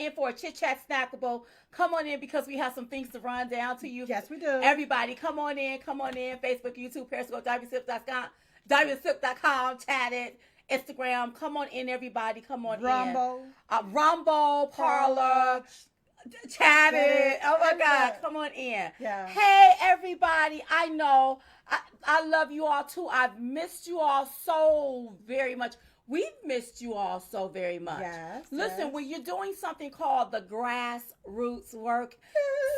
in for a chit chat snackable. Come on in because we have some things to run down to you. Yes, we do. Everybody, come on in. Facebook, YouTube, Periscope, WSIP.com, chat it, Instagram. Come on in, everybody. Come on Rumble. in. Rumble, Parlor. Chat it. Oh my God. Come on in. Yeah. Hey, everybody. I know. I love you all too. I've missed you all so very much. We've missed you all so very much. Yes. Listen, when you're doing something called the grassroots work,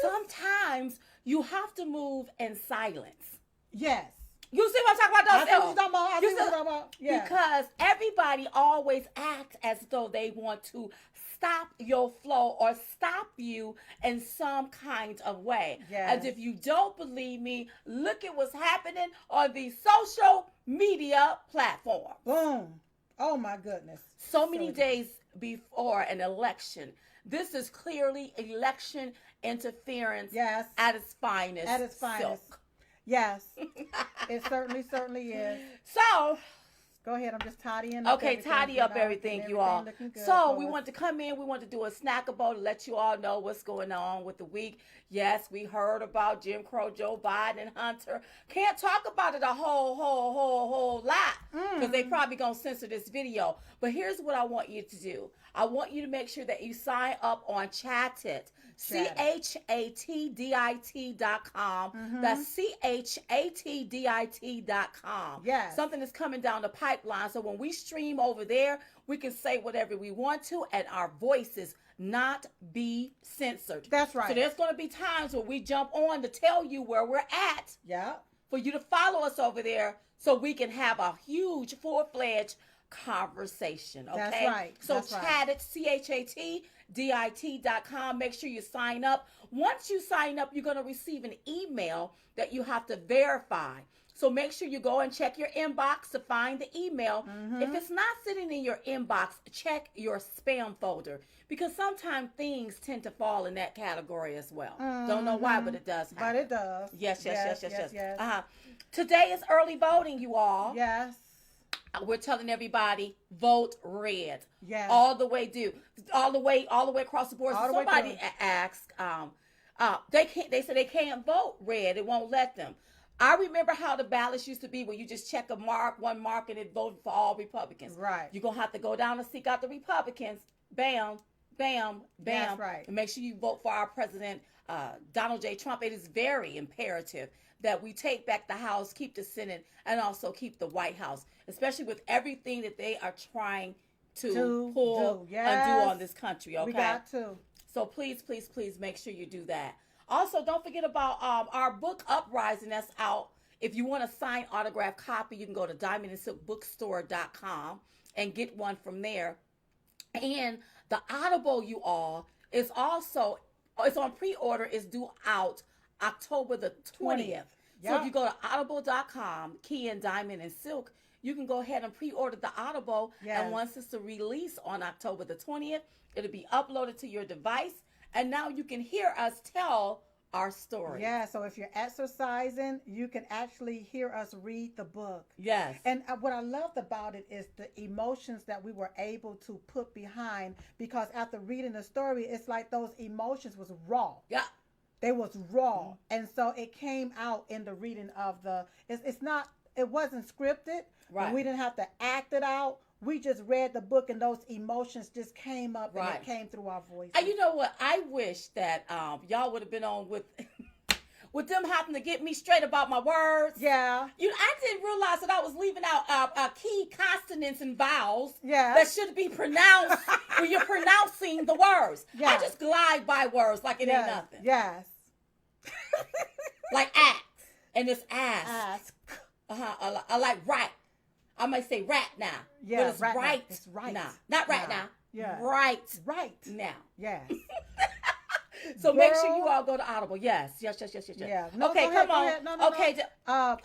sometimes you have to move in silence. Yes. You see what I'm talking about? I see what you're talking about. Yeah. Because everybody always acts as though they want to stop your flow or stop you in some kind of way. Yes. And if you don't believe me, look at what's happening on the social media platform. Boom. Oh my goodness. So many days before an election. This is clearly election interference. Yes. At its finest. At its finest. Silk. Yes. It certainly is. So go ahead. I'm just tidying up. Okay, tidy up everything, you all. So we want to come in. We want to do a snackable to let you all know what's going on with the week. Yes, we heard about Jim Crow, Joe Biden, and Hunter. Can't talk about it a whole lot because they probably gonna censor this video. But here's what I want you to do. I want you to make sure that you sign up on Chattit. CHATDIT.com. That's CHATDIT.com. Yes. Something is coming down the pipeline. So when we stream over there, we can say whatever we want to and our voices not be censored. That's right. So there's going to be times where we jump on to tell you where we're at. Yeah. For you to follow us over there so we can have a huge full-fledged conversation. Okay. That's right. So chat it, CHATDIT.com. Make sure you sign up. Once you sign up, you're going to receive an email that you have to verify. So make sure you go and check your inbox to find the email. If it's not sitting in your inbox, check your spam folder because sometimes things tend to fall in that category as well. Don't know why, but it does happen. But it does. Yes. Today is early voting, you all. Yes. We're telling everybody, vote red. Yes. All the way across the board. So somebody asked, they said they can't vote red. It won't let them. I remember how the ballots used to be where you just check one mark and it voted for all Republicans. Right. You're going to have to go down and seek out the Republicans. Bam, bam, bam. That's right. And make sure you vote for our president, Donald J. Trump. It is very imperative that we take back the House, keep the Senate, and also keep the White House, especially with everything that they are trying to pull and do on this country. Okay. We got to. So please make sure you do that. Also, don't forget about our book Uprising that's out. If you want a signed autograph copy, you can go to diamondandsilkbookstore.com and get one from there. And the Audible, you all, is also, it's on pre-order, is due out October the 20th. Yep. So if you go to audible.com, key in Diamond and Silk, you can go ahead and pre-order the Audible. Yes. And once it's a release on October the 20th, it'll be uploaded to your device. And now you can hear us tell our story. Yeah, so if you're exercising, you can actually hear us read the book. Yes. And what I loved about it is the emotions that we were able to put behind, because after reading the story, it's like those emotions was raw. Yeah. They was raw. And so it came out in the reading of it wasn't scripted. Right. We didn't have to act it out. We just read the book and those emotions just came up and it came through our voices. And you know what? I wish that y'all would have been on with them having to get me straight about my words. Yeah. I didn't realize that I was leaving out key consonants and vowels that should be pronounced when you're pronouncing the words. Yeah. I just glide by words like it ain't nothing. Yes. Like act. And it's ask. I like right. I might say rat now. Yeah, but it's right. It's right now. Not right now. Yeah. Right. Right. Now. Yes. So make sure you Girl. all go to Audible. Yes. Yeah. No, Okay, go ahead, come go on. ahead. No, no, no. Okay, Uh,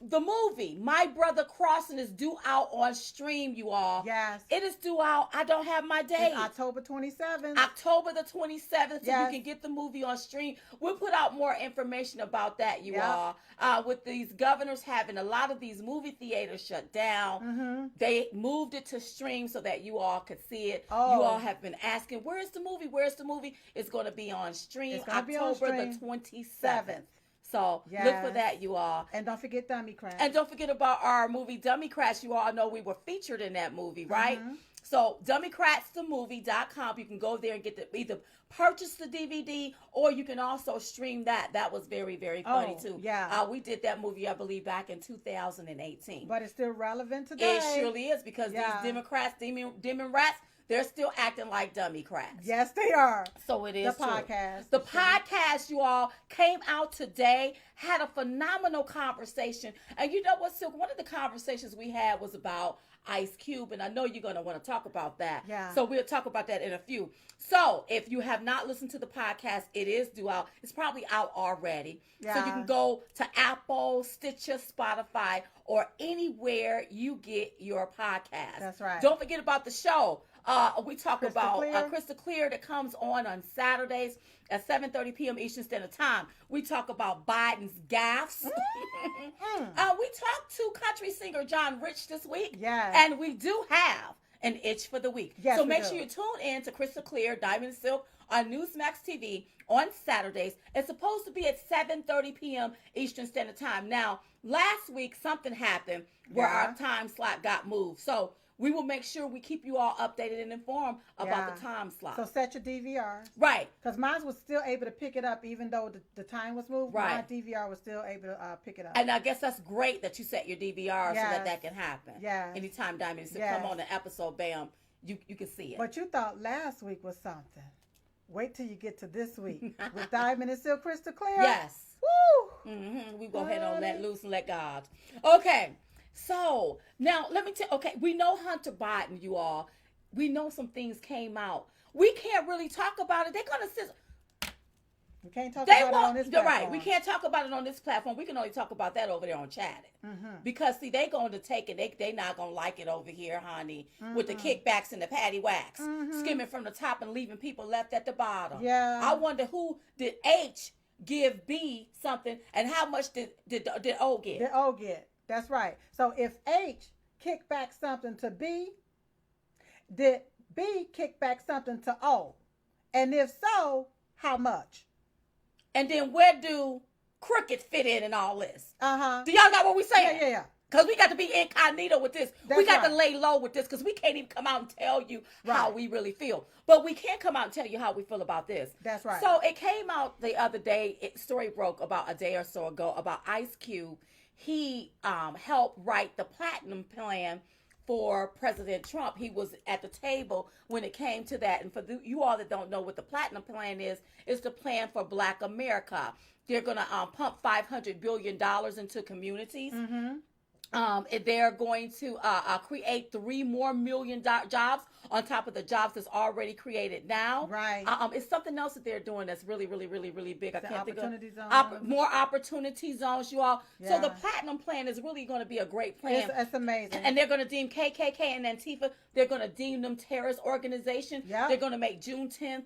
the movie My Brother Crossing is due out on stream, you all. yes. It is due out. I don't have my It's date. October 27th. October the 27th, so you Yes. can get the movie on stream. We'll put out more information about that, you Yep. all. With these governors having a lot of these movie theaters shut down, Mm-hmm. they moved it to stream so that you all could see it. Oh. You all have been asking, where's the movie? Where's the movie? It's going to be on stream It's gonna be on October stream. the 27th. So look for Yes. that, you all. And don't forget Dummy Crash. And don't forget about our movie Dummy Crash. You all know we were featured in that movie, right? Mm-hmm. So dummycrashthemovie.com. You can go there and get either purchase the DVD or you can also stream that. That was very, very funny too. Yeah. We did that movie, I believe, back in 2018. But it's still relevant today. It surely is because Yeah. these Democrats, demon rats, they're still acting like dummy crats. Yes, they are. So it is The true. podcast. The podcast, you all, came out today, had a phenomenal conversation. And you know what, Silk? One of the conversations we had was about Ice Cube, and I know you're going to want to talk about that. Yeah. So we'll talk about that in a few. So if you have not listened to the podcast, it is due out. It's probably out already. So you Yeah. can go to Apple, Stitcher, Spotify, or anywhere you get your podcast. That's right. Don't forget about the show. We talk Crystal about Clear. Crystal Clear that comes on Saturdays at 7:30 p.m. Eastern Standard Time. We talk about Biden's gaffes. We talked to country singer John Rich this week. Yes. And we do have an itch for the week. Yes, so we make do. sure you tune in to Crystal Clear, Diamond and Silk on Newsmax TV on Saturdays. It's supposed to be at 7:30 p.m. Eastern Standard Time. Now, last week something happened where Yeah. our time slot got moved. So we will make sure we keep you all updated and informed about Yeah. the time slot. So set your DVR. Right. Because mine was still able to pick it up even though the time was moved. My Right. DVR was still able to pick it up. And I guess that's great that you set your DVR so Yes. that can happen. Yes. Anytime Diamond to Yes. come on an episode, bam, you can see it. But you thought last week was something. Wait till you get to this week with Diamond and Silk Crystal Clear. Yes. Woo! We go ahead and let Honey. loose and let God. Okay. So now let me tell. Okay, we know Hunter Biden, you all. We know some things came out. We can't really talk about it. They're gonna sit. We can't talk They about it on won't. this You're platform. right. We can't talk about it on this platform. We can only talk about that over there on Chatted. Mm-hmm. Because see, they going to take it. They not gonna like it over here, honey. With the kickbacks and the patty whacks, skimming from the top and leaving people left at the bottom. Yeah. I wonder who did H give B something, and how much did O get? The O get. That's right. So if H kicked back something to B, did B kick back something to O? And if so, how much? And then where do Crooked fit in all this? Uh-huh. Do y'all got what we saying? Yeah. Because we got to be incognito with this. We That's got to right. lay low with this because we can't even come out and tell you how Right. we really feel. But we can come out and tell you how we feel about this. That's right. So it came out the other day, story broke about a day or so ago about Ice Cube. He helped write the platinum plan for President Trump. He was at the table when it came to that. And for you all that don't know what the platinum plan is, it's the plan for Black America. They're going to pump $500 billion into communities. They're going to create 3 more million jobs on top of the jobs that's already created now. Right. It's something else that they're doing that's really, really, really, really big. I The can't think of opportunity zones. more opportunity zones, you all. So Yeah. the platinum plan is really going to be a great plan. It's amazing. And they're going to deem KKK and Antifa, they're going to deem them terrorist organizations. Yep. They're going to make June 10th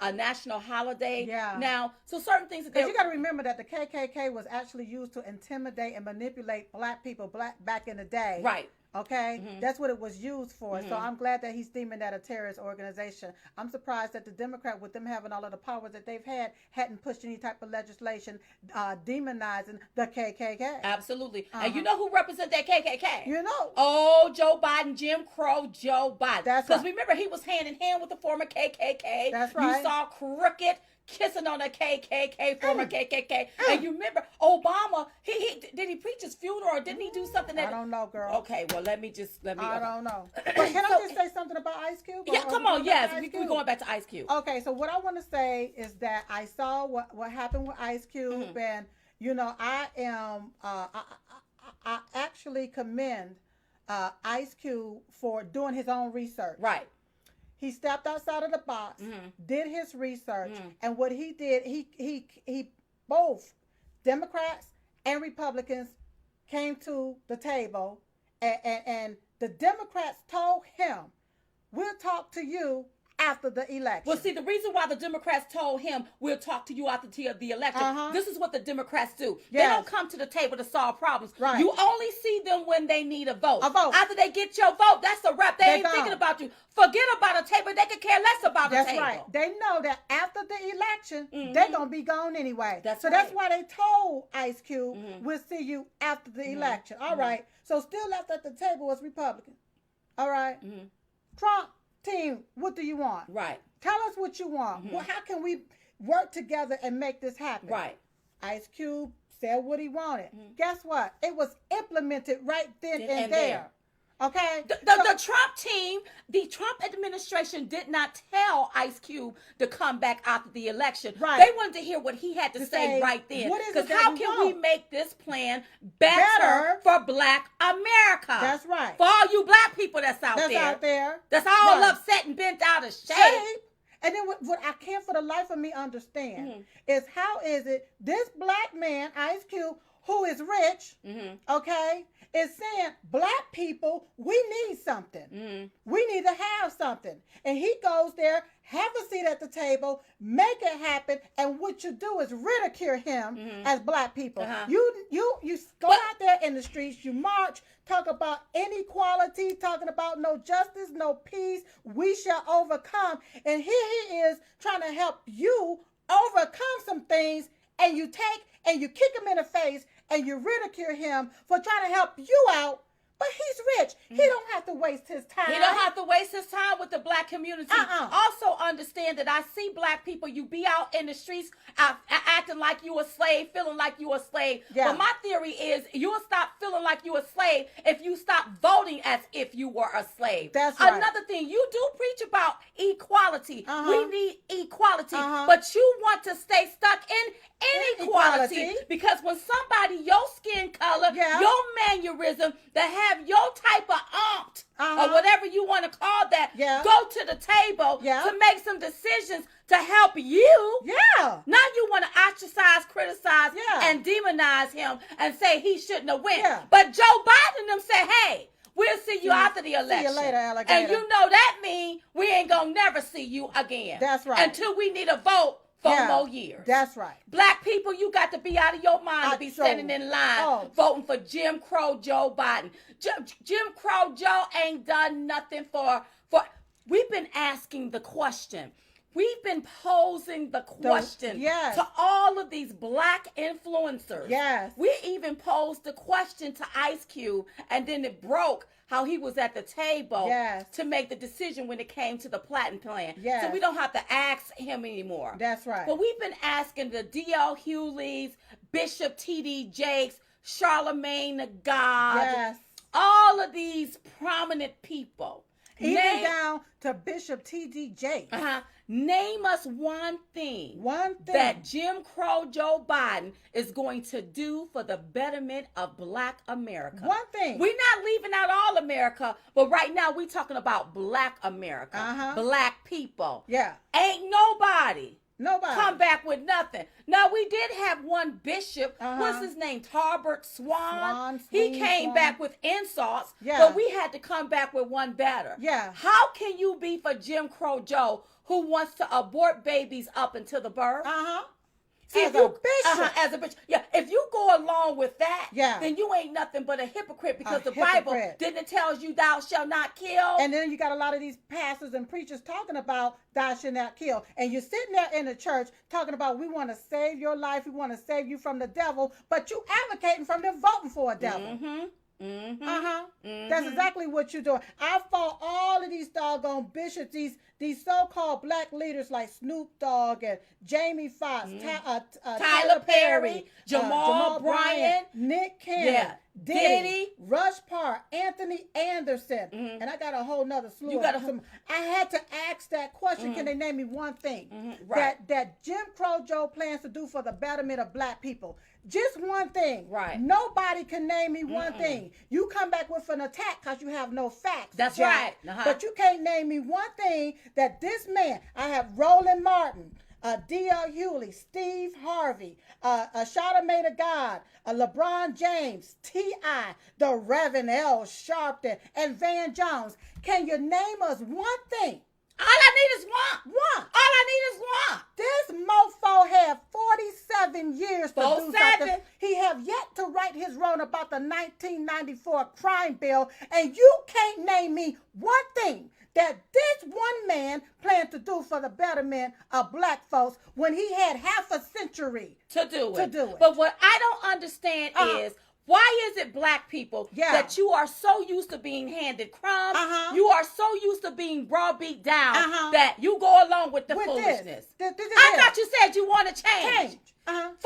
a national holiday. Yeah. Now, so certain things that Because they're... you got to remember that the KKK was actually used to intimidate and manipulate black people back in the day. Right. Okay, that's what it was used for. So I'm glad that he's deeming that a terrorist organization. I'm surprised that the Democrat, with them having all of the powers that they've had, hadn't pushed any type of legislation demonizing the KKK. Absolutely. And you know who represents that KKK? You know. Oh, Joe Biden, Jim Crow, Joe Biden. That's Because right. remember, he was hand in hand with the former KKK. That's right. You saw Crooked kissing on a KKK, former KKK. And you remember Obama, he did he preach his funeral or didn't he do something that... I don't know, girl. Okay, well, let me... I don't know. But can I just say something about Ice Cube? Yeah, Or come we on, going yes. back to Ice We're Cube? going back to Ice Cube. Okay, so what I want to say is that I saw what happened with Ice Cube, and you know, I actually commend Ice Cube for doing his own research. Right. He stepped outside of the box, did his research, and what he did, he both Democrats and Republicans came to the table, and the Democrats told him, "We'll talk to you after the election." Well, see, the reason why the Democrats told him, "We'll talk to you after the election," this is what the Democrats do. Yes. They don't come to the table to solve problems. Right. You only see them when they need a vote. A vote. After they get your vote, that's a wrap. They ain't gone. thinking about you. Forget about a table. They could care less about That's a table. right. They know that after the election, they're going to be gone anyway. That's so right. that's why they told Ice Cube, "We'll see you after the election." All right. So still left at the table was Republican. All right. Trump team, what do you want? Right. Tell us what you want. Well, how can we work together and make this happen? Right. Ice Cube said what he wanted. Guess what? It was implemented right then and there. Okay? The Trump team, the Trump administration did not tell Ice Cube to come back after the election. Right. They wanted to hear what he had to say right then. What is it Because that how we can want? we make this plan better for Black America? That's right. For all you Black people that's out there. That's all Right. upset and bent out of shape. And then what I can't for the life of me understand is how is it this Black man, Ice Cube, who is rich, okay, is saying Black people, we need something. We need to have something. And he goes there, have a seat at the table, make it happen, and what you do is ridicule him as Black people. You go out there in the streets, you march, talk about inequality, talking about no justice, no peace, we shall overcome. And here he is trying to help you overcome some things, and you take and you kick him in the face and you ridicule him for trying to help you out. But he's rich. He don't have to waste his time. He don't have to waste his time with the Black community. Also understand that I see Black people, you be out in the streets acting like you a slave, feeling like you a slave. Yeah. But my theory is you'll stop feeling like you a slave if you stop voting as if you were a slave. That's right. Another thing, you do preach about equality. We need equality. But you want to stay stuck in inequality. Because when somebody, your skin color, your mannerism, that have your type of or whatever you want to call that, go to the table to make some decisions to help you. Now you want to ostracize, criticize, and demonize him and say he shouldn't have went. But Joe Biden them say, hey, we'll see you after the election. See you later, alligator. And you know that means we ain't going to never see you again. That's right. Until we need a vote. 4 more years. That's right. Black people, you got to be out of your mind to be standing in line voting for Jim Crow Joe Biden. Jim Crow Joe ain't done nothing for. We've been asking the question. We've been posing the question to all of these Black influencers. We even posed the question to Ice Cube, and then it broke how he was at the table to make the decision when it came to the platinum plan. So we don't have to ask him anymore. That's right. But we've been asking the D.L. Hewleys, Bishop T.D. Jakes, Charlemagne the God, all of these prominent people. Even down to Bishop T.D. Jakes. Name us one thing that Jim Crow Joe Biden is going to do for the betterment of Black America. One thing. We're not leaving out all America, but right now we're talking about Black America. Black people. Ain't nobody come back with nothing. Now, we did have one bishop, what's his name, Tarbert Swan. He came back with insults, but we had to come back with one better. How can you be for Jim Crow Joe, who wants to abort babies up until the birth? See, as a bishop. If you go along with that, then you ain't nothing but a hypocrite, because the Bible didn't tell you thou shalt not kill. And then you got a lot of these pastors and preachers talking about thou shalt not kill. And you're sitting there in the church talking about we want to save your life, we want to save you from the devil, but you advocating from them voting for a devil. That's exactly what you're doing. I fought all of these doggone bishops, these so-called Black leaders like Snoop Dogg and Jamie Foxx, Tyler Perry, Jamal Bryant, Nick Cannon. Diddy. Rush Parr, Anthony Anderson, and I got a whole nother slew. I had to ask that question. Can they name me one thing that Jim Crow Joe plans to do for the betterment of black people? Just one thing. Right. Nobody can name me one thing. You come back with an attack because you have no facts. That's Jack. right. But you can't name me one thing that this man, I have Roland Martin, D.L. Hewley, Steve Harvey, Charlamagne the God, LeBron James, T.I., the Reverend L. Sharpton, and Van Jones. Can you name us one thing? All I need is one. One. All I need is one. This mofo had 47 years to do something. He have yet to right his wrong about the 1994 crime bill, and you can't name me one thing that this one man planned to do for the betterment of black folks when he had half a century to do it. But what I don't understand is, why is it black people that you are so used to being handed crumbs, you are so used to being browbeat down that you go along with the foolishness? I thought you said you want to change. 47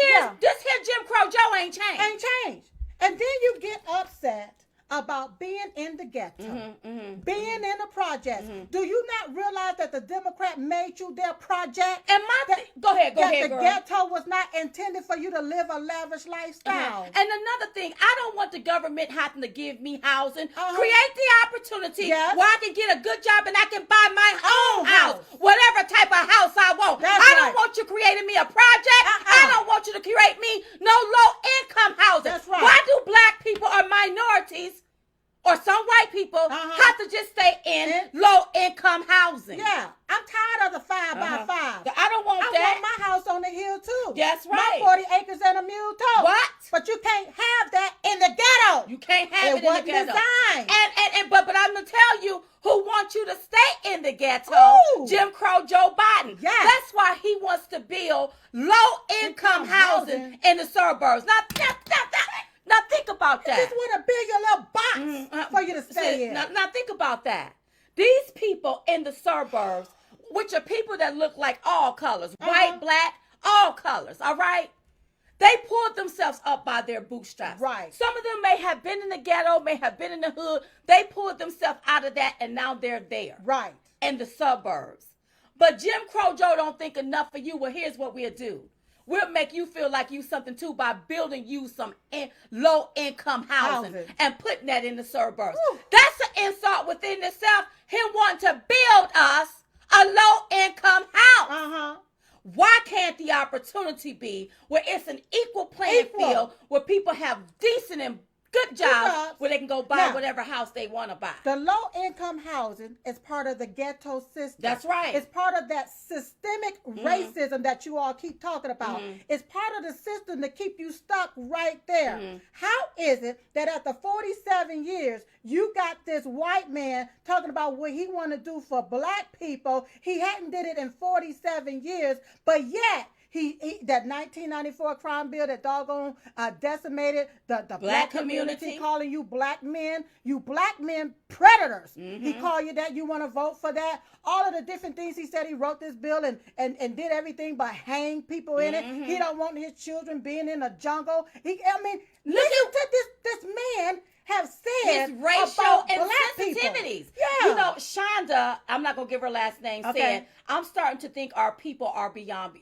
years, this here Jim Crow Joe ain't changed. Ain't changed. And then you get upset about being in the ghetto, being in the projects. Do you not realize that the Democrat made you their project? And go ahead, girl. The ghetto was not intended for you to live a lavish lifestyle. And another thing, I don't want the government having to give me housing. Create the opportunity where I can get a good job and I can buy my own house, whatever type of house I want. I don't want you creating me a project. I don't want you to create me no low-income housing. That's right. Why do black people or minorities or some white people have to just stay in low-income housing? Yeah, I'm tired of the 5x5. I don't want that. I want my house on the hill too. That's right. My 40 acres and a mule toe. What? But you can't have that in the ghetto. You can't have it in the ghetto. Designed. But I'm gonna tell you who wants you to stay in the ghetto. Ooh. Jim Crow Joe Biden. Yes. That's why he wants to build low-income housing in the suburbs. Now think about that. He just want to build your little box for you to stay in. Now think about that. These people in the suburbs, which are people that look like all colors, white, black, all colors, all right? They pulled themselves up by their bootstraps. Right. Some of them may have been in the ghetto, may have been in the hood. They pulled themselves out of that, and now they're there. Right. In the suburbs. But Jim Crow Joe don't think enough of you. Well, here's what we'll do. We'll make you feel like you something too by building you some low-income housing and putting that in the suburbs. Woo. That's an insult within itself. Him wanting to build us a low-income house. Why can't the opportunity be where it's an equal playing field where people have decent and good jobs where they can go buy whatever house they want to buy? The low-income housing is part of the ghetto system. That's right. It's part of that systemic racism that you all keep talking about. It's part of the system to keep you stuck right there. How is it that after 47 years, you got this white man talking about what he want to do for black people? He hadn't did it in 47 years, but yet that 1994 crime bill that doggone decimated the black community, calling you black men predators. He called you that. You want to vote for that? All of the different things he said. He wrote this bill and did everything but hang people in it. He don't want his children being in a jungle. Listen to this man have said his racial insensitivities. Yeah. You know, Shonda, I'm not gonna give her last name, said, I'm starting to think our people are beyond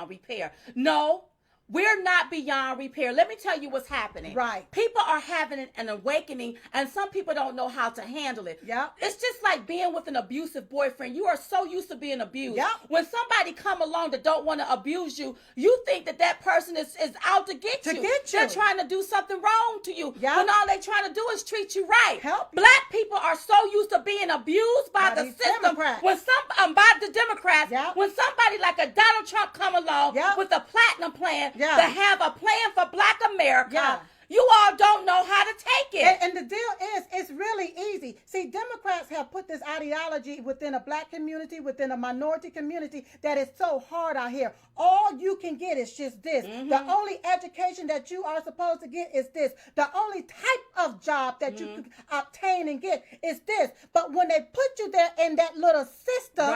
repair. No, we're not beyond repair. Let me tell you what's happening. Right. People are having an awakening, and some people don't know how to handle it. Yeah. It's just like being with an abusive boyfriend. You are so used to being abused. Yep. When somebody come along that don't want to abuse you, you think that person is out to get you. They're trying to do something wrong to you. Yep. When all they trying to do is treat you right. Help. Black people are so used to being abused by the system. By the Democrats. Yep. When somebody like a Donald Trump come along with a platinum plan to have a plan for Black America, you all don't know how to take it. And the deal is, it's really easy. See, Democrats have put this ideology within a black community, within a minority community, that is so hard out here. All you can get is just this. The only education that you are supposed to get is this. The only type of job that you can obtain and get is this. But when they put you there in that little system,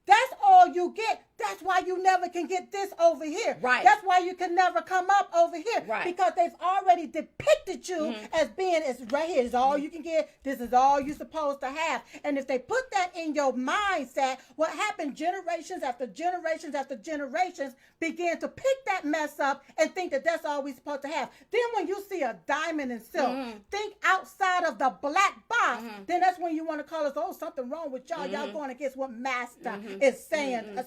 That's all you get. That's why you never can get this over here. Right. That's why you can never come up over here. Right. Because they've already depicted you as being, it's right here. This is all you can get. This is all you're supposed to have. And if they put that in your mindset, what happened generations after generations after generations began to pick that mess up and think that that's all we're supposed to have. Then when you see a diamond and silk, think outside of the black box, then that's when you want to call us, oh, something wrong with y'all. Y'all going against what master is saying.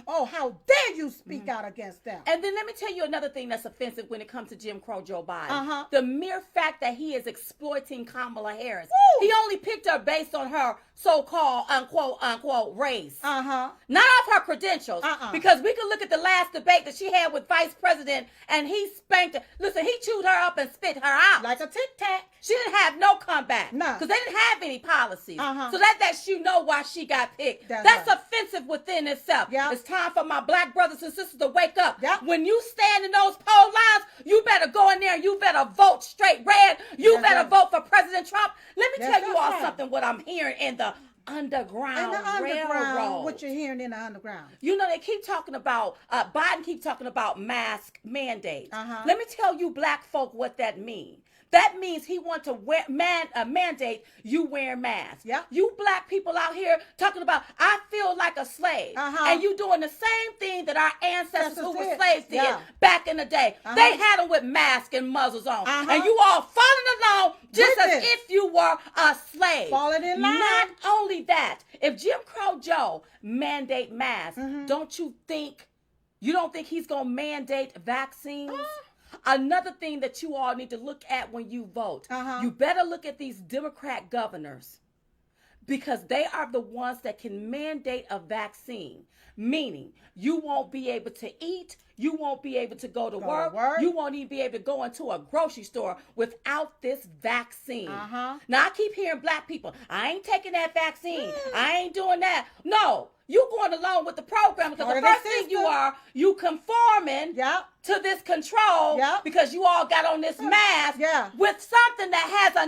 Oh, how dare you speak out against them. And then let me tell you another thing that's offensive when it comes to Jim Crow Joe Biden. Uh-huh. The mere fact that he is exploiting Kamala Harris. Woo! He only picked her based on her so-called unquote race. Uh-huh. Not off her credentials. Because we could look at the last debate that she had with Vice President and he spanked her. Listen, he chewed her up and spit her out. Like a tic-tac. She didn't have no comeback. No. Because they didn't have any policies. Uh-huh. So that lets you know why she got picked. That's right. offensive within itself. Yep. It's time for my black brothers and sisters to wake up. Yep. When you stand in those poll lines, you better go in there and you better vote straight red. You better vote for President Trump. Let me tell you all something, what I'm hearing in the underground railroad. What you're hearing in the underground. You know, they keep talking about, Biden keep talking about mask mandates. Uh-huh. Let me tell you black folk what that means. That means he wants to mandate you wear masks. Yep. You black people out here talking about, I feel like a slave. Uh-huh. And you doing the same thing that our ancestors who were did. slaves did back in the day. Uh-huh. They had them with masks and muzzles on. Uh-huh. And you all following along just With as it. if you were a slave. Falling in line. Not only that, if Jim Crow Joe mandate masks, you don't think he's going to mandate vaccines? Another thing that you all need to look at when you vote, you better look at these Democrat governors because they are the ones that can mandate a vaccine, meaning you won't be able to eat, you won't be able to go to work, you won't even be able to go into a grocery store without this vaccine. Now, I keep hearing black people, I ain't taking that vaccine, I ain't doing that. No, you going along with the program because the first thing you conforming to this control because you all got on this mask with something that has a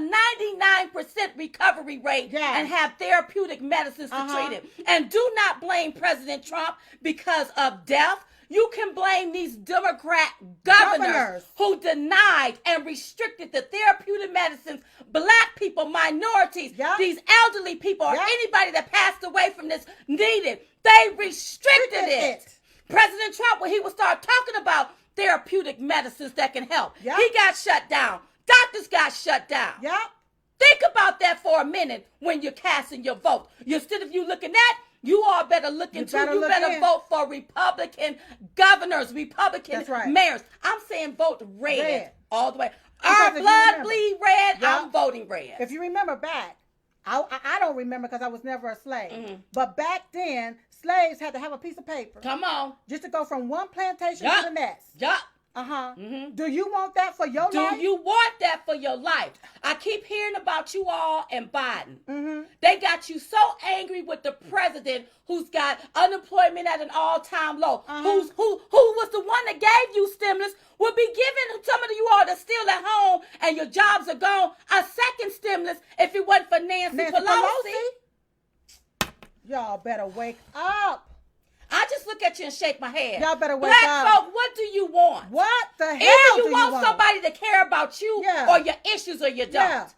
99% recovery rate and have therapeutic medicines to treat it. And do not blame President Trump because of death. You can blame these Democrat governors who denied and restricted the therapeutic medicines, black people, minorities, these elderly people, or anybody that passed away from this needed. They restricted it. President Trump, when he would start talking about therapeutic medicines that can help, he got shut down. Doctors got shut down. Think about that for a minute when you're casting your vote. Instead of you looking at, you all better look into, you better vote for Republican governors, Republican mayors. I'm saying vote red all the way. Our blood bleed red, I'm voting red. If you remember back, I don't remember because I was never a slave. But back then, slaves had to have a piece of paper. Come on. Just to go from one plantation to the next. Do you want that for your life? Do you want that for your life? I keep hearing about you all and Biden. They got you so angry with the president who's got unemployment at an all-time low. Who was the one that gave you stimulus will be giving some of you all that's still at home and your jobs are gone a second stimulus if it wasn't for Nancy Pelosi. Y'all better wake up. I just look at you and shake my head. Y'all better wake Black up. folk, what do you want? What the hell Either do you want somebody to care about you or your issues or you don't.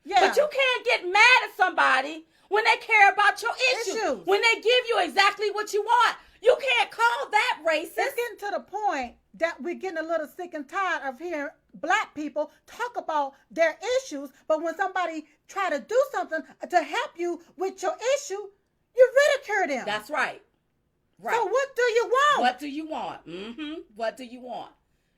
But you can't get mad at somebody when they care about your issues. When they give you exactly what you want. You can't call that racist. It's getting to the point that we're getting a little sick and tired of hearing black people talk about their issues, but when somebody try to do something to help you with your issue, you ridicule them. That's right. Right. So what do you want? What do you want? What do you want?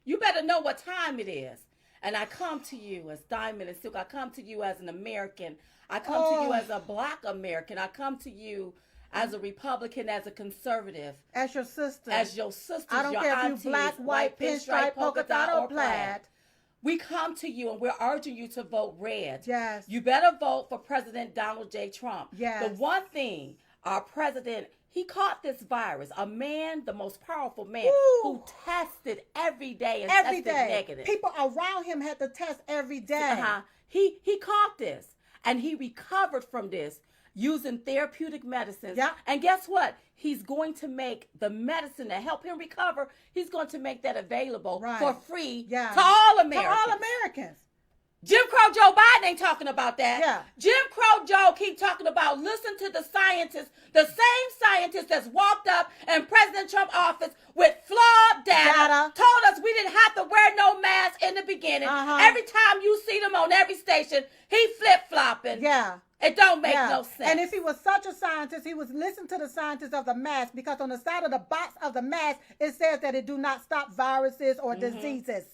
You better know what time it is. And I come to you as Diamond and Silk. I come to you as an American. I come to you as a black American. I come to you as a Republican, as a conservative. As your sister. As your sisters, I don't your care aunties, if you black, white, pinstripe, polka dot, or plaid. We come to you and we're urging you to vote red. Yes. You better vote for President Donald J. Trump. Yes. The one thing our president, he caught this virus. A man, the most powerful man, who tested every day and tested negative. People around him had to test every day. He caught this and he recovered from this. using therapeutic medicines. Yeah. And guess what? He's going to make the medicine to help him recover, he's going to make that available for free to all Americans. To all Americans. Jim Crow Joe Biden ain't talking about that. Yeah. Jim Crow Joe keep talking about listen to the scientists, the same scientists that's walked up in President Trump's office with flawed data, told us we didn't have to wear no mask in the beginning. Every time you see them on every station, he flip-flopping. Yeah. It don't make no sense. And if he was such a scientist, he was listening to the scientists of the mask, because on the side of the box of the mask, it says that it do not stop viruses or diseases.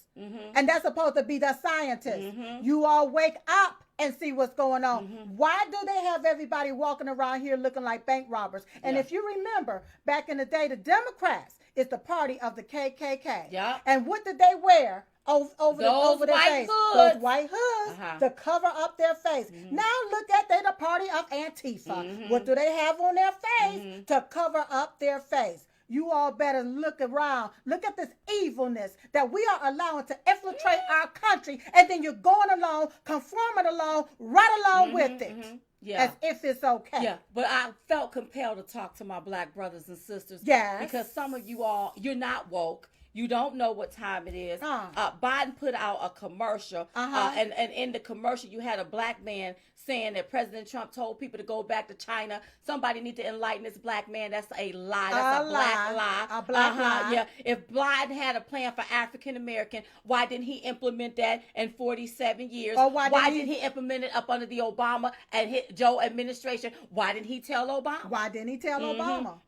And that's supposed to be the scientists. You all wake up and see what's going on. Why do they have everybody walking around here looking like bank robbers? And if you remember, back in the day, the Democrats is the party of the KKK. Yeah. And what did they wear? Over their face. Those white hoods to cover up their face. Now look at they the party of Antifa. What do they have on their face? To cover up their face. You all better look around. Look at this evilness that we are allowing to infiltrate our country, and then you're going along, conforming along, right along with it. As if it's okay. Yeah, but I felt compelled to talk to my black brothers and sisters. Yes. Because some of you all, you're not woke. You don't know what time it is. Biden put out a commercial, and in the commercial, you had a black man saying that President Trump told people to go back to China. Somebody need to enlighten this black man. That's a lie. That's a black lie. A black lie. Yeah. If Biden had a plan for African American, why didn't he implement that in 47 years? Or why didn't he implement it up under the Obama and Joe administration? Why didn't he tell Obama? Why didn't he tell Obama?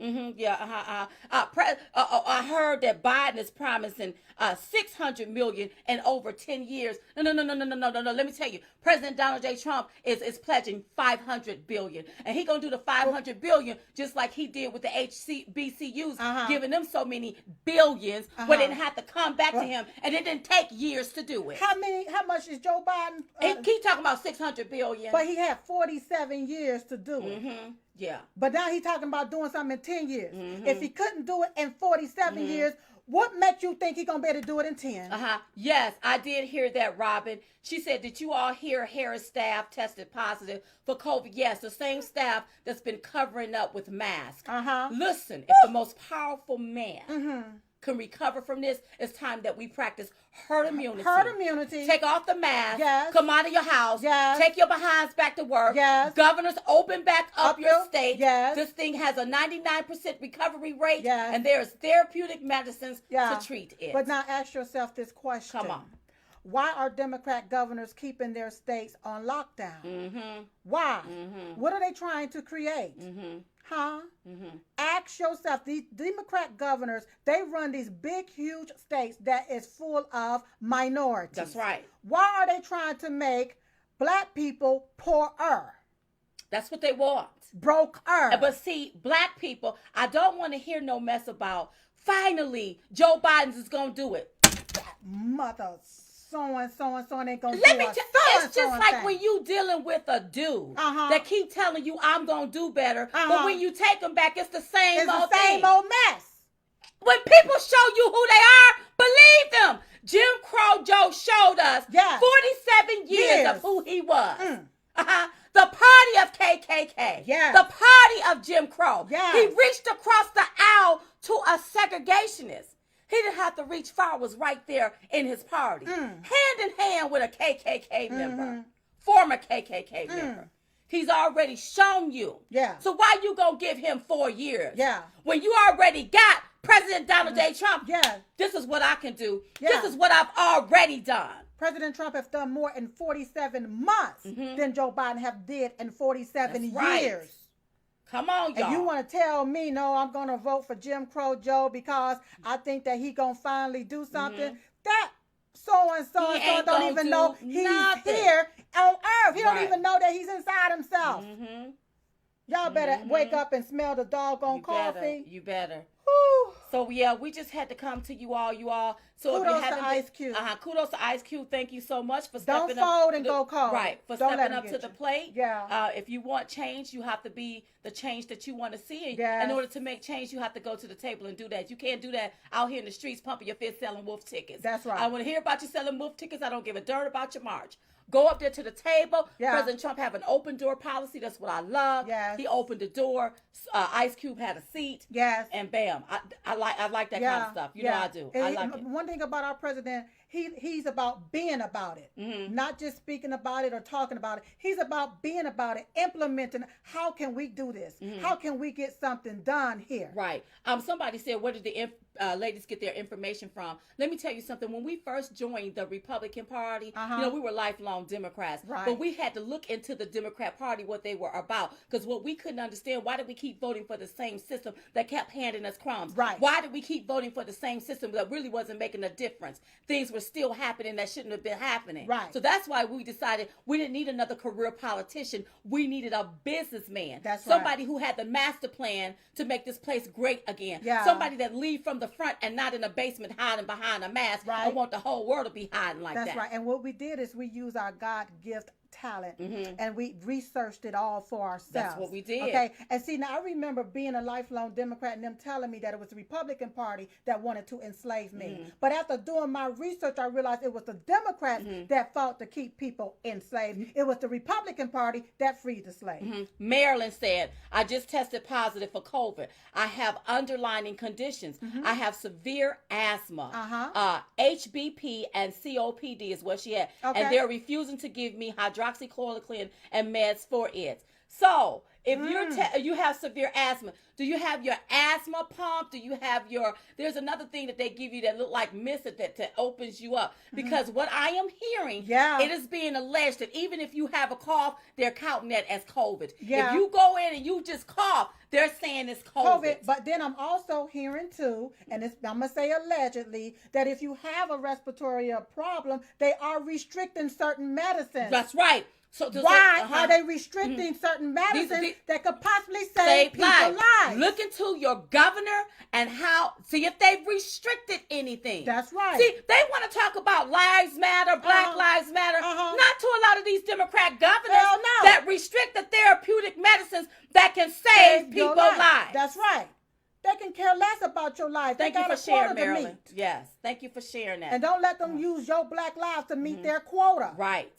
I heard that Biden is promising $600 million in over 10 years. No. Let me tell you, President Donald J. Trump is pledging $500 billion, and he gonna do the $500 billion just like he did with the HBCUs, giving them so many billions, but it didn't have to come back to him, and it didn't take years to do it. How much is Joe Biden? He keep talking about $600 billion, but he had 47 years to do it. Yeah. But now he's talking about doing something in 10 years. If he couldn't do it in 47 years, what makes you think he's going to be able to do it in 10? Yes, I did hear that, Robin. She said, did you all hear Harris staff tested positive for COVID? Yes, the same staff that's been covering up with masks. Listen, if the most powerful man can recover from this, it's time that we practice herd immunity. Herd immunity. Take off the mask. Yes. Come out of your house. Yes. Take your behinds back to work. Yes. Governors, open back up your state. Yes. This thing has a 99% recovery rate. Yes. And there's therapeutic medicines to treat it. But now ask yourself this question. Come on. Why are Democrat governors keeping their states on lockdown? Why? What are they trying to create? Ask yourself, these Democrat governors, they run these big, huge states that is full of minorities. That's right. Why are they trying to make black people poorer? That's what they want. Broker. But see, black people, I don't want to hear no mess about, finally, Joe Biden is going to do it. Mother so and so ain't gonna do it. It's just like when you dealing with a dude that keep telling you I'm gonna do better, but when you take them back, it's the same old thing. Same old mess. When people show you who they are, believe them. Jim Crow Joe showed us 47 years of who he was. The party of KKK. The party of Jim Crow. He reached across the aisle to a segregationist. He didn't have to reach far, was right there in his party. Hand in hand with a KKK member. Former KKK member. He's already shown you. So why you gonna give him 4 years? When you already got President Donald J. Trump, this is what I can do. This is what I've already done. President Trump has done more in 47 months than Joe Biden have did in 47 years. Come on, y'all. And you want to tell me, no, I'm going to vote for Jim Crow Joe because I think that he going to finally do something? That so-and-so don't even know he's here on earth. He don't even know that he's inside himself. Y'all better wake up and smell the doggone coffee. You better. Whew. So yeah, we just had to come to you all. So Kudos if you to haven't Ice Cube. kudos to Ice Cube. Thank you so much for Don't stepping up. fold and go cold. Right, for Don't let stepping them up get to the you. plate. Yeah. If you want change, you have to be the change that you want to see. Yes. In order to make change, you have to go to the table and do that. You can't do that out here in the streets pumping your fist selling wolf tickets. That's right. I want to hear about you selling wolf tickets. I don't give a dirt about your march. Go up there to the table. Yeah. President Trump have an open door policy. That's what I love. Yes. He opened the door. Ice Cube had a seat. Yes. And bam, I like that kind of stuff. You know I do. And I like it. One thing about our president, he's about being about it, not just speaking about it or talking about it. He's about being about it, implementing. How can we do this? How can we get something done here? Right. Somebody said, where did the ladies get their information from? Let me tell you something. When we first joined the Republican Party, we were lifelong Democrats. Right. But we had to look into the Democrat Party, what they were about. Because what we couldn't understand, why did we keep voting for the same system that kept handing us crumbs? Right. Why did we keep voting for the same system that really wasn't making a difference? Things were still happening that shouldn't have been happening. Right. So that's why we decided we didn't need another career politician. We needed a businessman. That's somebody who had the master plan to make this place great again. Yeah. Somebody that lead from the front and not in the basement hiding behind a mask. Right. I want the whole world to be hiding like that. That's right. And what we did is we used our God gift talent and we researched it all for ourselves. That's what we did. Okay. And see, now I remember being a lifelong Democrat and them telling me that it was the Republican Party that wanted to enslave me. But after doing my research, I realized it was the Democrats that fought to keep people enslaved. It was the Republican Party that freed the slaves. Marilyn said, I just tested positive for COVID. I have underlying conditions. I have severe asthma, HBP, and COPD is what she had. Okay. And they're refusing to give me hydroxychloroquine and meds for it. So if you have severe asthma, do you have your asthma pump? Do you have there's another thing that they give you that look like mist that opens you up. Because what I am hearing, it is being alleged that even if you have a cough, they're counting that as COVID. Yeah. If you go in and you just cough, they're saying it's COVID. But then I'm also hearing too, and I'm going to say allegedly, that if you have a respiratory problem, they are restricting certain medicines. That's right. So why are they restricting certain medicines that could possibly save people's lives? Look into your governor and see if they've restricted anything. That's right. See, they want to talk about lives matter, Black Lives Matter, not to a lot of these Democrat governors that restrict the therapeutic medicines that can save people's lives. That's right. They can care less about your life. Thank you for sharing, Marilyn. Yes, thank you for sharing that. And don't let them use your Black lives to meet their quota. Right.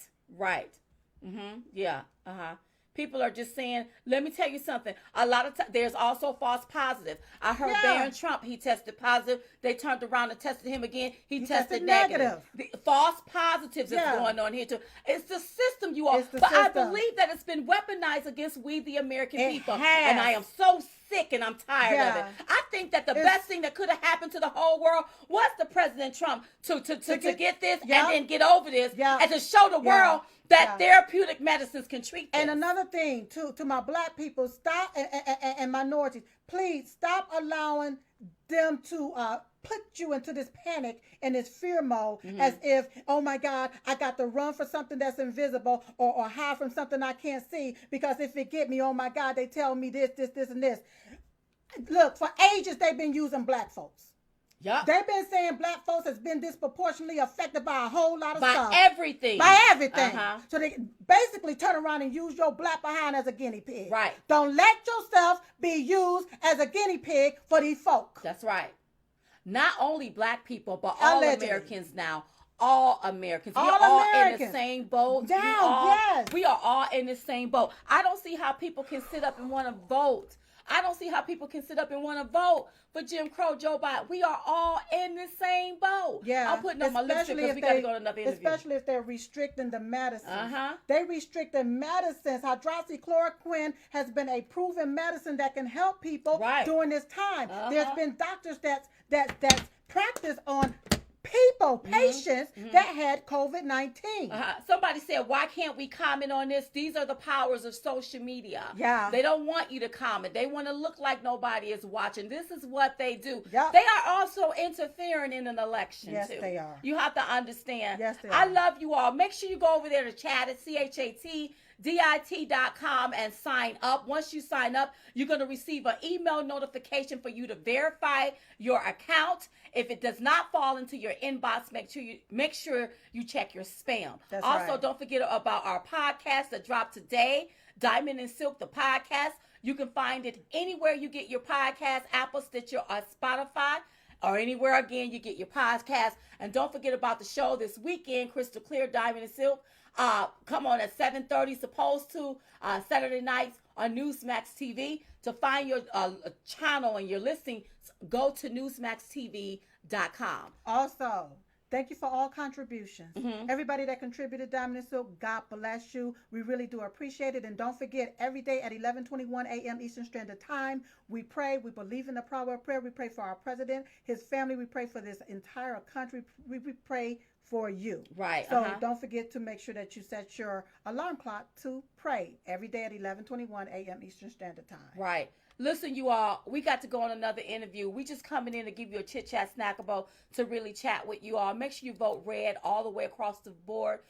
Yeah. People are just saying, let me tell you something. A lot of times, there's also false positives. I heard Barron Trump, he tested positive. They turned around and tested him again. He tested negative. The false positives is going on here too. It's the system, you all. But I believe that it's been weaponized against we, the American people. And I am so sick and I'm tired of it. I think that the best thing that could have happened to the whole world was the President Trump to get this and then get over this and to show the world that therapeutic medicines can treat this. And another thing, to my Black people, stop, and minorities, please stop allowing them to put you into this panic and this fear mode as if, oh my God, I got to run for something that's invisible or hide from something I can't see, because if it get me, oh my God, they tell me this, and this. Look, for ages they've been using Black folks. Yeah. They've been saying Black folks has been disproportionately affected by a whole lot of stuff. By everything. So they basically turn around and use your Black behind as a guinea pig. Right. Don't let yourself be used as a guinea pig for these folk. That's right. Not only Black people, but all Americans now. All Americans. We are all in the same boat. We are all in the same boat. I don't see how people can sit up and want to vote. I don't see how people can sit up and want to vote for Jim Crow, Joe Biden. We are all in the same boat. Yeah. I'm putting on my lipstick because we got to go to another interview. Especially if they're restricting the medicines. They restrict the medicines. Hydroxychloroquine has been a proven medicine that can help people during this time. There's been doctors that's practiced on patients that had COVID-19. Somebody said, why can't we comment on this? These are the powers of social media. Yeah. They don't want you to comment. They want to look like nobody is watching. This is what they do. Yep. They are also interfering in an election, yes, too. They are. You have to understand. Yes, they are. I love you all. Make sure you go over there to chat at DIT.com and sign up. Once you sign up, you're going to receive an email notification for you to verify your account. If it does not fall into your inbox, make sure you check your spam. That's also, right. don't forget about our podcast that dropped today, Diamond and Silk, the podcast. You can find it anywhere you get your podcast, Apple, Stitcher, or Spotify, or anywhere, again, you get your podcast. And don't forget about the show this weekend, Crystal Clear, Diamond and Silk. Come on at 7:30, supposed to, Saturday nights on Newsmax TV. To find your channel and your listing, go to newsmaxtv.com. Also, thank you for all contributions. Everybody that contributed, Diamond and Silk, God bless you. We really do appreciate it. And don't forget, every day at 11:21 a.m. Eastern Standard Time, we pray. We believe in the power of prayer. We pray for our president, his family. We pray for this entire country. We pray for you. Right. So don't forget to make sure that you set your alarm clock to pray every day at 11:21 a.m. Eastern Standard Time. Right. Listen, you all, we got to go on another interview. We just coming in to give you a chit-chat snackable to really chat with you all. Make sure you vote red all the way across the board.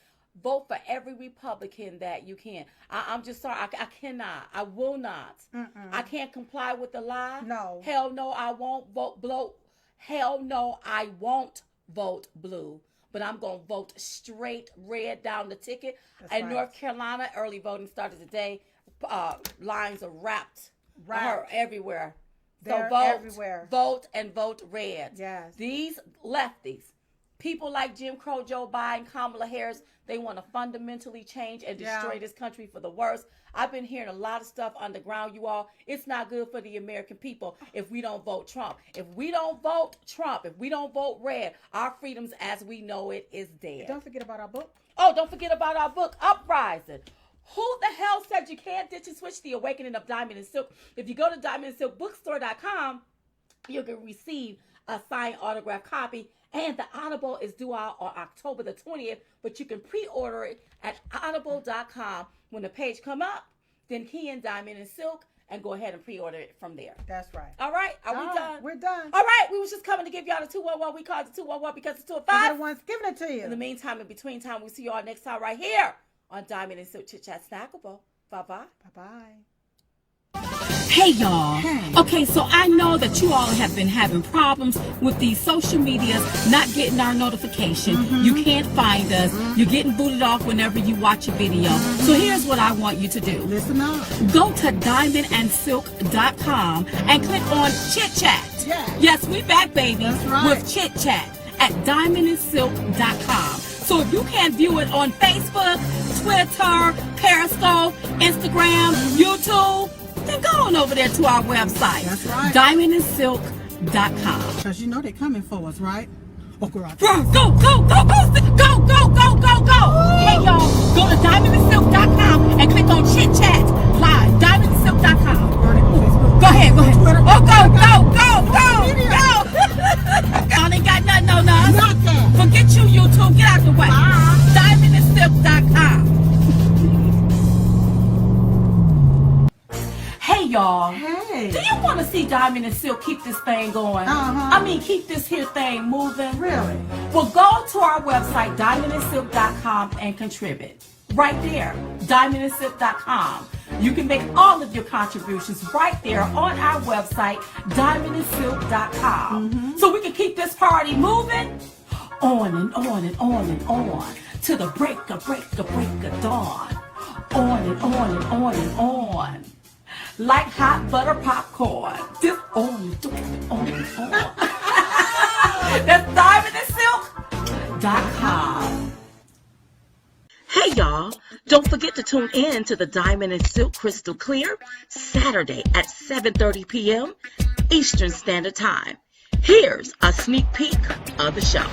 Vote for every Republican that you can. I'm just sorry. I cannot. I will not. I can't comply with the lie. No. Hell no, I won't vote blue. Hell no, I won't vote blue. But I'm going to vote straight red down the ticket. That's In right. North Carolina, early voting started today. Lines are wrapped everywhere. They're so vote, everywhere. Vote and vote red. Yes. These lefties, people like Jim Crow, Joe Biden, Kamala Harris, they want to fundamentally change and destroy this country for the worse. I've been hearing a lot of stuff underground, you all. It's not good for the American people if we don't vote Trump. If we don't vote Trump, if we don't vote red, our freedoms as we know it is dead. Don't forget about our book. Oh, don't forget about our book, Uprising. Who the hell said you can't ditch and switch? The Awakening of Diamond and Silk. If you go to diamondandsilkbookstore.com, you can receive a signed autograph copy. And the Audible is due out on October the 20th, but you can pre-order it at audible.com. When the page come up, then key in Diamond and Silk and go ahead and pre-order it from there. That's right. All right, are we done? We're done. All right, we was just coming to give y'all the 211. We called it 211 because it's 205. We're the ones giving it to you. In the meantime, in between time, we'll see y'all next time right here on Diamond and Silk Chit Chat Snackable. Bye-bye. Bye-bye. Hey y'all. Okay, so I know that you all have been having problems with these social medias not getting our notification. You can't find us. You're getting booted off whenever you watch a video. So here's what I want you to do. Listen up. Go to diamondandsilk.com and click on Chit Chat. Yeah. Yes, we back, baby. That's right. With Chit Chat at diamondandsilk.com. So if you can't view it on Facebook, Twitter, Periscope, Instagram, YouTube, then go on over there to our website. That's right. diamondandsilk.com. Because you know they're coming for us, right? Oh, girl. Go, go, go, go, go, go, go, go, go, go. Hey, y'all, go to diamondandsilk.com and click on Chit Chat Live. Diamondandsilk.com. Go ahead, go ahead. Oh, go. Y'all ain't got nothing on us. Nothing. Forget you, YouTube. Get out the way. Diamondandsilk.com. Hey, y'all. Hey. Do you want to see Diamond and Silk keep this thing going? I mean, keep this here thing moving? Really? Well, go to our website, diamondandsilk.com, and contribute. Right there, diamondandsilk.com. You can make all of your contributions right there on our website, diamondandsilk.com. So we can keep this party moving on and on and on and on to the break of dawn. On and on and on and on. Like hot butter popcorn. This on and on and on. That's diamondandsilk.com. Hey y'all, don't forget to tune in to the Diamond and Silk Crystal Clear Saturday at 7:30 p.m. Eastern Standard Time. Here's a sneak peek of the show.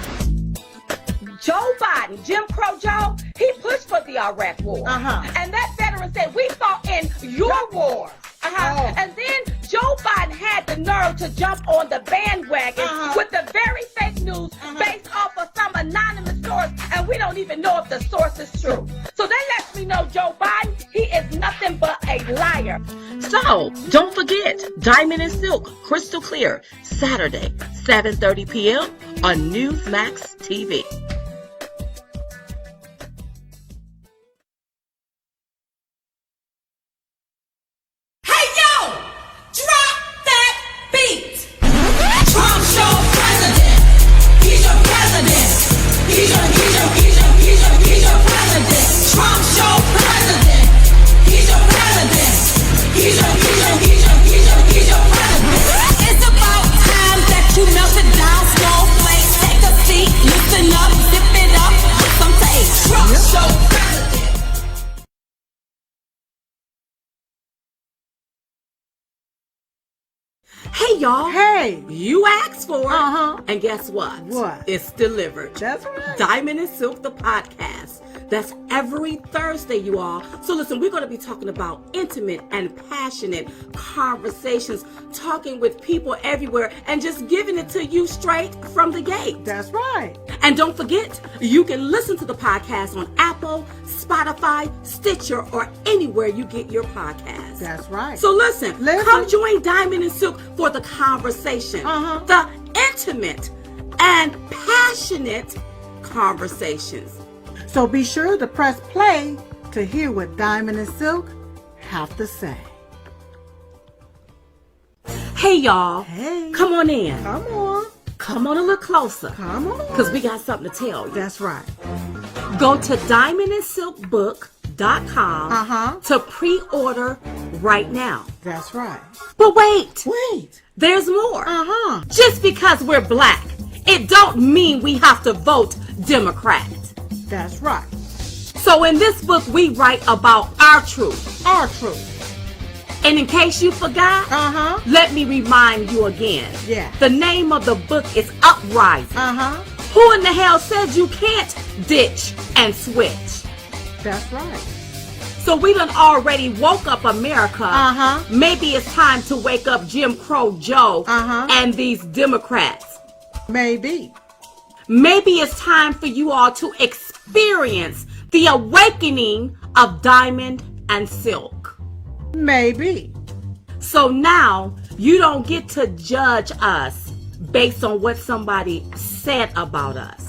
Joe Biden, Jim Crow Joe, he pushed for the Iraq war. And that veteran said, we fought in your war. And then Joe Biden had the nerve to jump on the bandwagon with the very fake news based off of some anonymous source, and we don't even know if the source is true. So that lets me know Joe Biden, he is nothing but a liar. So, don't forget, Diamond and Silk, Crystal Clear, Saturday, 7:30 p.m. on Newsmax TV. y'all. Hey. You asked for it. Uh-huh. And guess what? What? It's delivered. That's right. Diamond and Silk, the podcast. That's every Thursday, you all. So listen, we're going to be talking about intimate and passionate conversations, talking with people everywhere, and just giving it to you straight from the gate. That's right. And don't forget, you can listen to the podcast on Apple, Spotify, Stitcher, or anywhere you get your podcasts. That's right. So listen, come join Diamond and Silk for the conversation, the intimate and passionate conversations. So be sure to press play to hear what Diamond and Silk have to say. Hey, y'all. Hey. Come on in. Come on. Come on a little closer. Come on. Because we got something to tell you. That's right. Go to diamondandsilkbook.com to pre-order right now. That's right. But wait. Wait. There's more. Just Just because we're black, it don't mean we have to vote Democrat. That's right. So in this book, we write about our truth. Our truth. And in case you forgot, let me remind you again. Yeah. The name of the book is Uprising. Who in the hell said you can't ditch and switch? That's right. So we done already woke up America. Maybe it's time to wake up Jim Crow Joe and these Democrats. Maybe. Maybe it's time for you all to experience the awakening of Diamond and Silk. Maybe. So now you don't get to judge us based on what somebody said about us.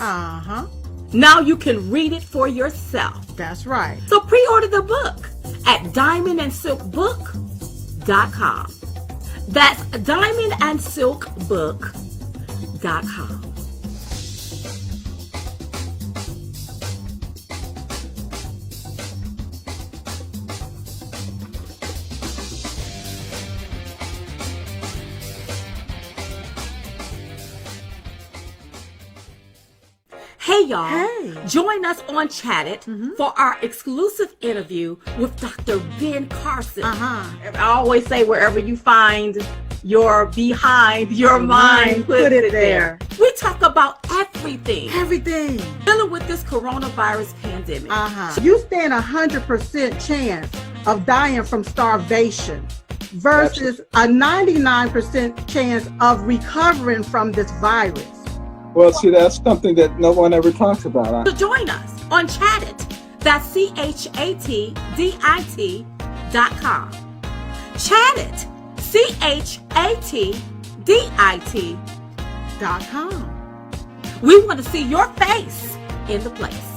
Now you can read it for yourself. That's right. So pre-order the book at diamondandsilkbook.com. That's diamondandsilkbook.com. Hey y'all, join us on Chatted for our exclusive interview with Dr. Ben Carson. I always say wherever you find your behind, your mind, put it there. We talk about everything. Everything. Dealing with this coronavirus pandemic. You stand 100% chance of dying from starvation versus a 99% chance of recovering from this virus. Well, see, that's something that no one ever talks about. So join us on Chatted. That's ChatDit.com. Chatted. ChatDit.com. We want to see your face in the place.